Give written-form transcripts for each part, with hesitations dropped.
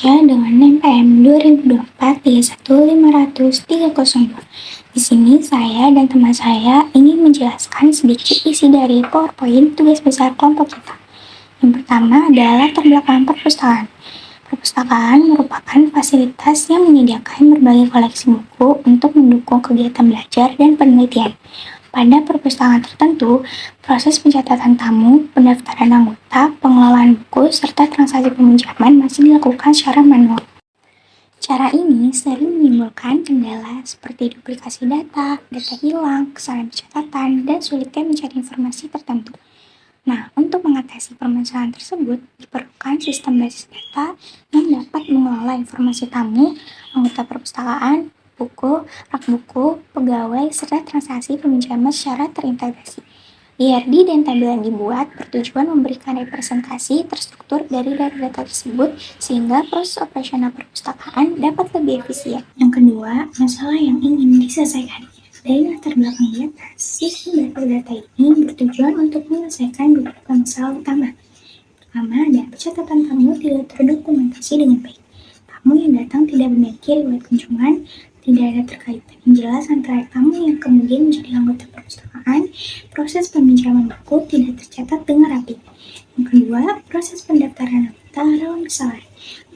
Indonesia dengan NPM 2024-31500-302. Di sini saya dan teman saya ingin menjelaskan sedikit isi dari PowerPoint tugas besar kelompok kita. Yang pertama adalah latar belakang perpustakaan. Perpustakaan merupakan fasilitas yang menyediakan berbagai koleksi buku untuk mendukung kegiatan belajar dan penelitian. Pada perpustakaan tertentu, proses pencatatan tamu, pendaftaran anggota, pengelolaan buku, serta transaksi peminjaman masih dilakukan secara manual. Cara ini sering menimbulkan kendala seperti duplikasi data hilang, kesalahan pencatatan, dan sulitnya mencari informasi tertentu. Nah, untuk mengatasi permasalahan tersebut, diperlukan sistem basis data yang dapat mengelola informasi tamu, anggota perpustakaan, buku, rak buku, pegawai, serta transaksi peminjaman secara terintegrasi. IRD dan tabel yang dibuat bertujuan memberikan representasi terstruktur dari data tersebut sehingga proses operasional perpustakaan dapat lebih efisien. Yang kedua, masalah yang ingin diselesaikan. Dari latar belakang di atas, sistem data ini bertujuan untuk menyelesaikan beberapa masalah utama. Pertama, ada pencatatan tamu tidak terdokumentasi dengan baik. Tamu yang datang tidak memiliki riwayat kunjungan, tidak ada terkaitan yang jelas antara tamu yang kemudian menjadi anggota perpustakaan, proses peminjaman buku tidak tercatat dengan rapi. Yang kedua, proses pendaftaran anggota rawan kesalahan.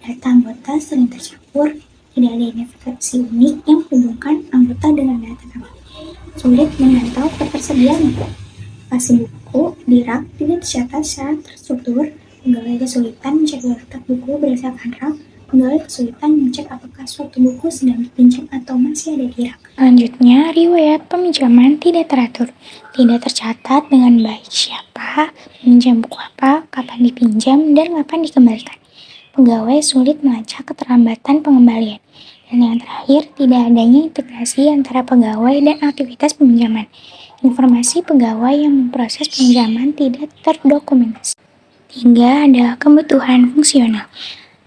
Data anggota sering tercampur, tidak ada identifikasi unik yang menghubungkan anggota dengan data tamu. Sulit memantau ketersediaan buku. Lokasi buku di rak tidak tercatat secara terstruktur, pegawai kesulitan mencek letak buku berdasarkan rak, pegawai kesulitan mengecek apakah suatu buku sedang dipinjam atau masih ada di rak. Selanjutnya, riwayat peminjaman tidak teratur. Tidak tercatat dengan baik siapa, meminjam buku apa, kapan dipinjam, dan kapan dikembalikan. Pegawai sulit melacak keterlambatan pengembalian. Dan yang terakhir, tidak adanya integrasi antara pegawai dan aktivitas peminjaman. Informasi pegawai yang memproses peminjaman tidak terdokumentasi. 3 adalah kebutuhan fungsional.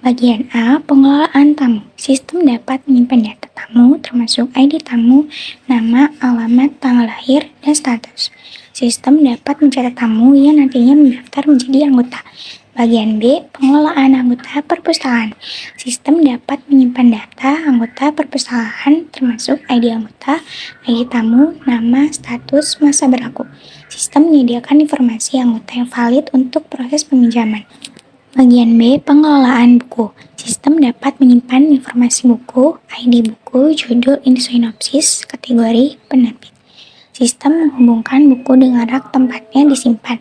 Bagian A, pengelolaan tamu. Sistem dapat menyimpan data tamu termasuk ID tamu, nama, alamat, tanggal lahir, dan status. Sistem dapat mencatat tamu yang nantinya mendaftar menjadi anggota. Bagian B, pengelolaan anggota perpustakaan. Sistem dapat menyimpan data anggota perpustakaan termasuk ID anggota, ID tamu, nama, status, masa berlaku. Sistem menyediakan informasi anggota yang valid untuk proses peminjaman. Bagian B, pengelolaan buku. Sistem dapat menyimpan informasi buku, ID buku, judul, sinopsis, kategori, penerbit. Sistem menghubungkan buku dengan rak tempatnya disimpan.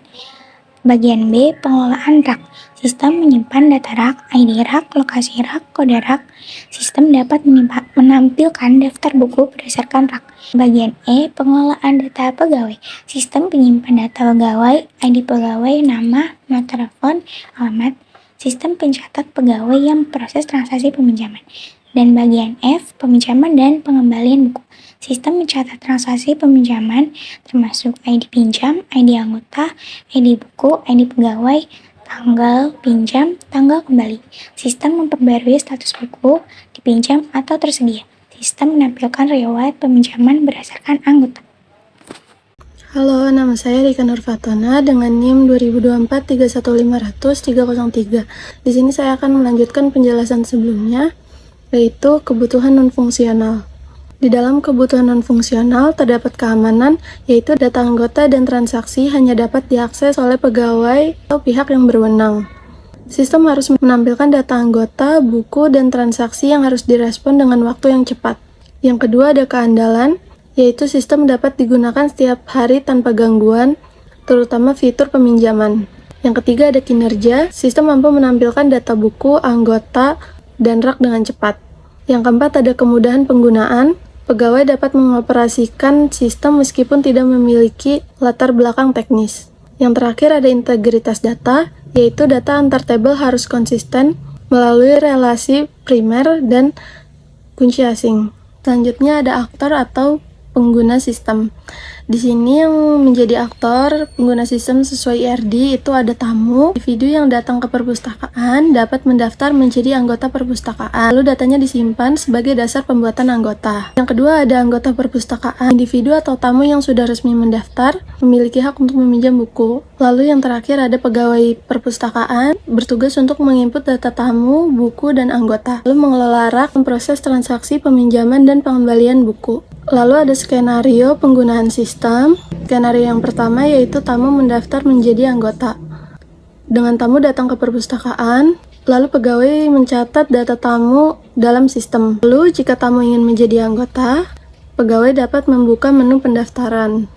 Bagian B, pengelolaan rak. Sistem menyimpan data rak, ID rak, lokasi rak, kode rak. Sistem dapat menampilkan daftar buku berdasarkan rak. Bagian E, pengelolaan data pegawai. Sistem penyimpan data pegawai, ID pegawai, nama, nomor telepon, alamat. Sistem pencatat pegawai yang proses transaksi peminjaman. Dan bagian F, peminjaman dan pengembalian buku. Sistem mencatat transaksi peminjaman termasuk ID pinjam, ID anggota, ID buku, ID pegawai, tanggal pinjam, tanggal kembali. Sistem memperbarui status buku, dipinjam atau tersedia. Sistem menampilkan riwayat peminjaman berdasarkan anggota. Halo, nama saya Rika Nurfatona dengan NIM 2024-31500-303. Di sini saya akan melanjutkan penjelasan sebelumnya, yaitu kebutuhan non-fungsional. Di dalam kebutuhan non-fungsional terdapat keamanan, yaitu data anggota dan transaksi hanya dapat diakses oleh pegawai atau pihak yang berwenang. Sistem harus menampilkan data anggota, buku, dan transaksi yang harus direspon dengan waktu yang cepat. Yang kedua ada keandalan, yaitu sistem dapat digunakan setiap hari tanpa gangguan, terutama fitur peminjaman. Yang ketiga ada kinerja, sistem mampu menampilkan data buku, anggota, dan rak dengan cepat. Yang keempat ada kemudahan penggunaan, pegawai dapat mengoperasikan sistem meskipun tidak memiliki latar belakang teknis. Yang terakhir ada integritas data, yaitu data antar tabel harus konsisten melalui relasi primer dan kunci asing. Selanjutnya ada aktor atau pengguna sistem. Di sini yang menjadi aktor pengguna sistem sesuai IRD itu ada tamu. Individu yang datang ke perpustakaan dapat mendaftar menjadi anggota perpustakaan. Lalu datanya disimpan sebagai dasar pembuatan anggota. Yang kedua ada anggota perpustakaan. Individu atau tamu yang sudah resmi mendaftar memiliki hak untuk meminjam buku. Lalu yang terakhir ada pegawai perpustakaan bertugas untuk menginput data tamu, buku, dan anggota. Lalu mengelola rak, memproses transaksi peminjaman dan pengembalian buku. Lalu ada skenario penggunaan sistem. Skenario yang pertama yaitu tamu mendaftar menjadi anggota. Dengan tamu datang ke perpustakaan, lalu pegawai mencatat data tamu dalam sistem. Lalu jika tamu ingin menjadi anggota, pegawai dapat membuka menu pendaftaran.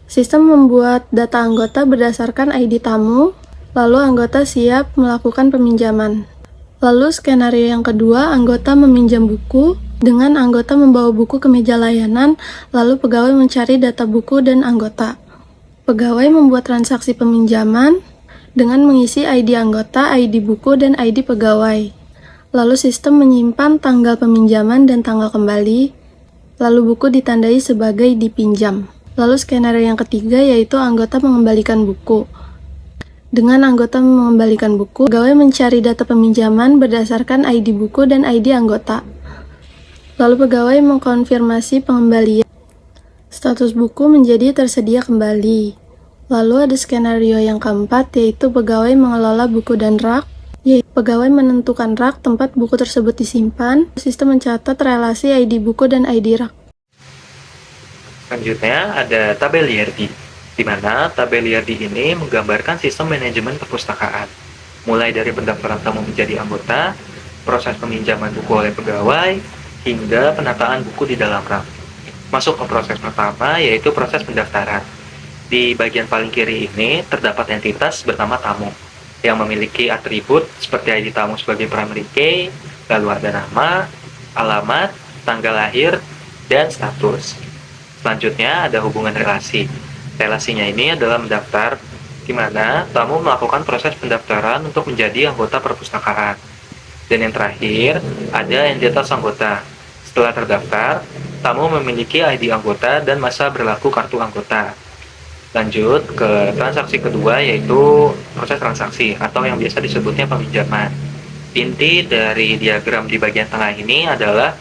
Sistem membuat data anggota berdasarkan ID tamu, lalu anggota siap melakukan peminjaman. Lalu skenario yang kedua, anggota meminjam buku. Dengan anggota membawa buku ke meja layanan, lalu pegawai mencari data buku dan anggota. Pegawai membuat transaksi peminjaman dengan mengisi ID anggota, ID buku, dan ID pegawai. Lalu sistem menyimpan tanggal peminjaman dan tanggal kembali, lalu buku ditandai sebagai dipinjam. Lalu skenario yang ketiga yaitu anggota mengembalikan buku. Dengan anggota mengembalikan buku, pegawai mencari data peminjaman berdasarkan ID buku dan ID anggota. Lalu pegawai mengkonfirmasi pengembalian. Status buku menjadi tersedia kembali. Lalu ada skenario yang keempat yaitu pegawai mengelola buku dan rak. Yaitu pegawai menentukan rak tempat buku tersebut disimpan. Sistem mencatat relasi ID buku dan ID rak. Selanjutnya ada tabel IRD, di mana tabel IRD ini menggambarkan sistem manajemen perpustakaan, mulai dari pendaftaran tamu menjadi anggota, proses peminjaman buku oleh pegawai, hingga penataan buku di dalam rak. Masuk ke proses pertama, yaitu proses pendaftaran. Di bagian paling kiri ini terdapat entitas bernama tamu, yang memiliki atribut seperti ID tamu sebagai primary key, lalu ada nama, alamat, tanggal lahir, dan status. Selanjutnya ada hubungan relasi. Relasinya ini adalah mendaftar, di mana tamu melakukan proses pendaftaran untuk menjadi anggota perpustakaan. Dan yang terakhir, ada entitas anggota. Setelah terdaftar, tamu memiliki ID anggota dan masa berlaku kartu anggota. Lanjut ke transaksi kedua, yaitu proses transaksi atau yang biasa disebutnya peminjaman. Inti dari diagram di bagian tengah ini adalah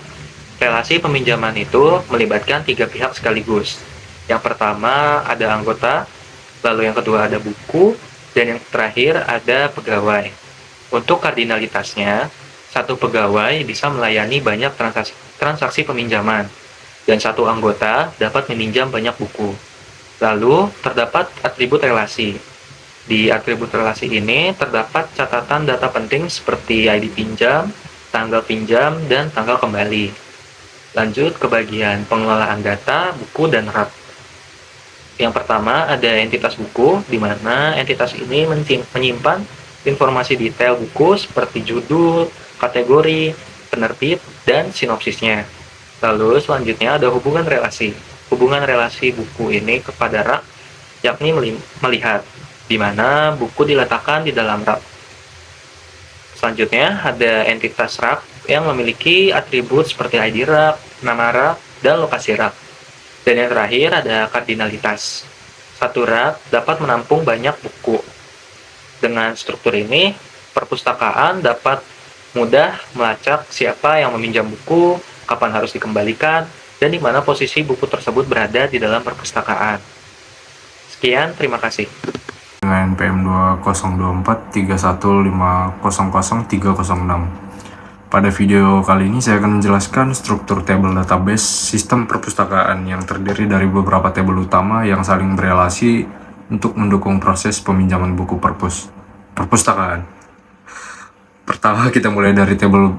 relasi peminjaman itu melibatkan tiga pihak sekaligus. Yang pertama ada anggota, lalu yang kedua ada buku, dan yang terakhir ada pegawai. Untuk kardinalitasnya, satu pegawai bisa melayani banyak transaksi peminjaman, dan satu anggota dapat meminjam banyak buku. Lalu, terdapat atribut relasi. Di atribut relasi ini terdapat catatan data penting seperti ID pinjam, tanggal pinjam, dan tanggal kembali. Lanjut ke bagian pengelolaan data, buku, dan rak. Yang pertama ada entitas buku, di mana entitas ini menyimpan informasi detail buku seperti judul, kategori, penerbit, dan sinopsisnya. Lalu selanjutnya ada hubungan relasi. Hubungan relasi buku ini kepada rak, yakni melihat di mana buku diletakkan di dalam rak. Selanjutnya ada entitas rak yang memiliki atribut seperti ID rak, nama rak, dan lokasi rak. Dan yang terakhir ada kardinalitas. Satu rak dapat menampung banyak buku. Dengan struktur ini, perpustakaan dapat mudah melacak siapa yang meminjam buku, kapan harus dikembalikan, dan di mana posisi buku tersebut berada di dalam perpustakaan. Sekian, terima kasih. Dengan PM 202431500306. Pada video kali ini saya akan menjelaskan struktur tabel database sistem perpustakaan yang terdiri dari beberapa tabel utama yang saling berelasi untuk mendukung proses peminjaman buku perpustakaan. Pertama kita mulai dari tabel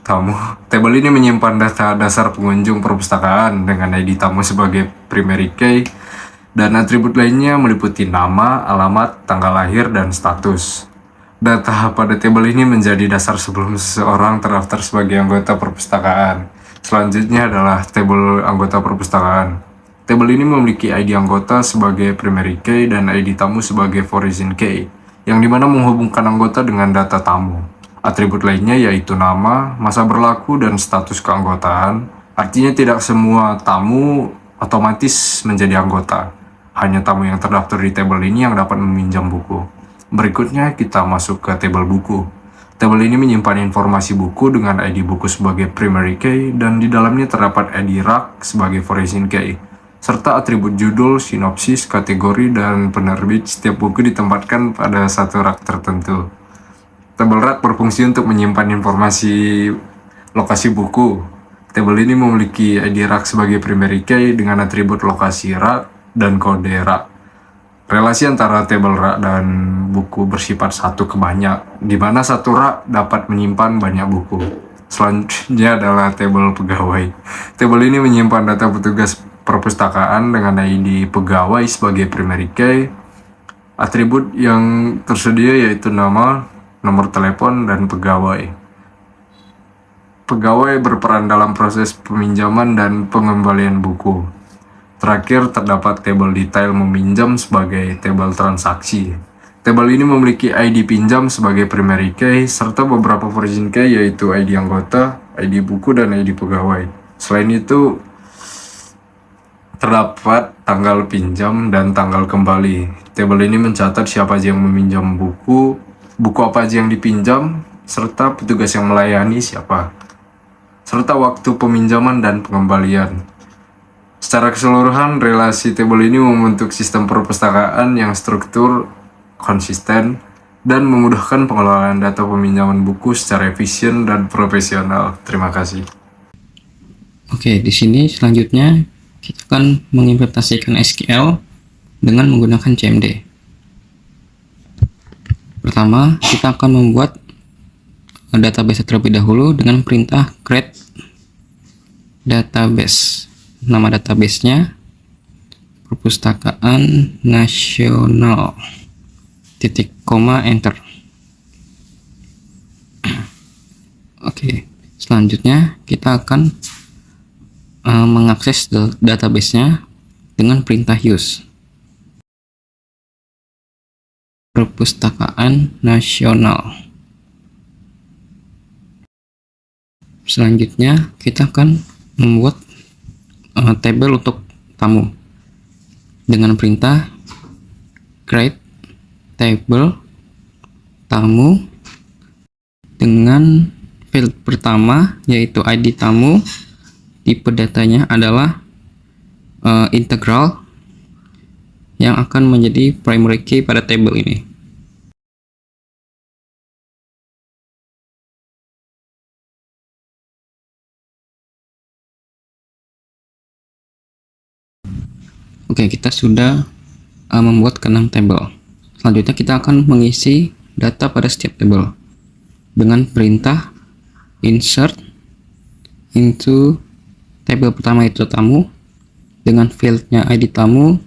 tamu. Tabel ini menyimpan data dasar pengunjung perpustakaan dengan ID tamu sebagai primary key dan atribut lainnya meliputi nama, alamat, tanggal lahir, dan status. Data pada tabel ini menjadi dasar sebelum seseorang terdaftar sebagai anggota perpustakaan. Selanjutnya adalah tabel anggota perpustakaan. Tabel ini memiliki ID anggota sebagai primary key dan ID tamu sebagai foreign key, yang dimana menghubungkan anggota dengan data tamu. Atribut lainnya yaitu nama, masa berlaku, dan status keanggotaan. Artinya tidak semua tamu otomatis menjadi anggota. Hanya tamu yang terdaftar di tabel ini yang dapat meminjam buku. Berikutnya kita masuk ke tabel buku. Tabel ini menyimpan informasi buku dengan ID buku sebagai primary key dan di dalamnya terdapat ID rak sebagai foreign key, serta atribut judul, sinopsis, kategori, dan penerbit. Setiap buku ditempatkan pada satu rak tertentu. Tabel rak berfungsi untuk menyimpan informasi lokasi buku. Tabel ini memiliki ID rak sebagai primary key dengan atribut lokasi rak dan kode rak. Relasi antara tabel rak dan buku bersifat satu ke banyak, di mana satu rak dapat menyimpan banyak buku. Selanjutnya adalah tabel pegawai. Tabel ini menyimpan data petugas perpustakaan dengan ID pegawai sebagai primary key. Atribut yang tersedia yaitu nama, nomor telepon, dan pegawai. Pegawai berperan dalam proses peminjaman dan pengembalian buku. Terakhir, terdapat tabel detail meminjam sebagai tabel transaksi. Tabel ini memiliki ID pinjam sebagai primary key, serta beberapa foreign key yaitu ID anggota, ID buku, dan ID pegawai. Selain itu, terdapat tanggal pinjam dan tanggal kembali. Tabel ini mencatat siapa aja yang meminjam buku apa aja yang dipinjam, serta petugas yang melayani siapa, serta waktu peminjaman dan pengembalian. Secara keseluruhan, relasi tabel ini membentuk sistem perpustakaan yang struktur, konsisten, dan memudahkan pengelolaan data peminjaman buku secara efisien dan profesional. Terima kasih. Oke, di sini selanjutnya kita akan mengimplementasikan SQL dengan menggunakan CMD. Pertama, kita akan membuat database terlebih dahulu dengan perintah create database. Nama databasenya Perpustakaan Nasional, titik koma, enter. Oke, selanjutnya kita akan mengakses databasenya dengan perintah use. Perpustakaan Nasional. Selanjutnya kita akan membuat tabel untuk tamu dengan perintah create table tamu dengan field pertama yaitu ID tamu. Tipe datanya adalah integral yang akan menjadi primary key pada tabel ini. Oke, kita sudah membuat ke-6 tabel. Selanjutnya kita akan mengisi data pada setiap tabel dengan perintah insert into tabel pertama itu tamu dengan fieldnya ID tamu,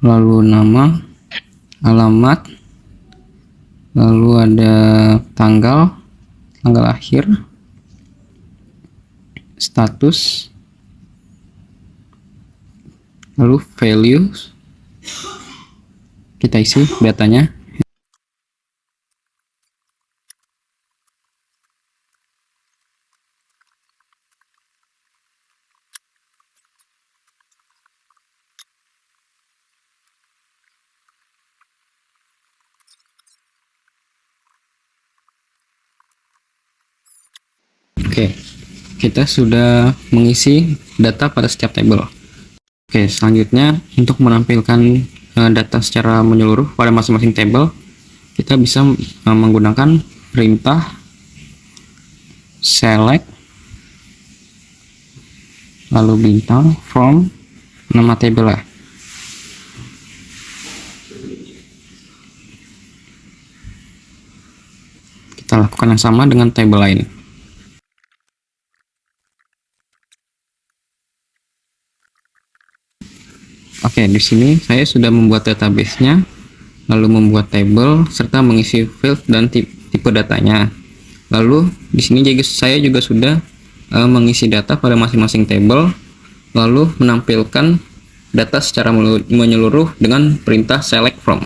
lalu nama, alamat, lalu ada tanggal lahir, status, lalu values. Kita isi datanya. Oke, kita sudah mengisi data pada setiap tabel. Oke, selanjutnya untuk menampilkan data secara menyeluruh pada masing-masing tabel, kita bisa menggunakan perintah select lalu bintang from nama tabel ya. Kita lakukan yang sama dengan tabel lain. Oke, di sini saya sudah membuat database-nya, lalu membuat table serta mengisi field dan tipe datanya. Lalu di sini saya juga sudah mengisi data pada masing-masing table, lalu menampilkan data secara menyeluruh dengan perintah select from.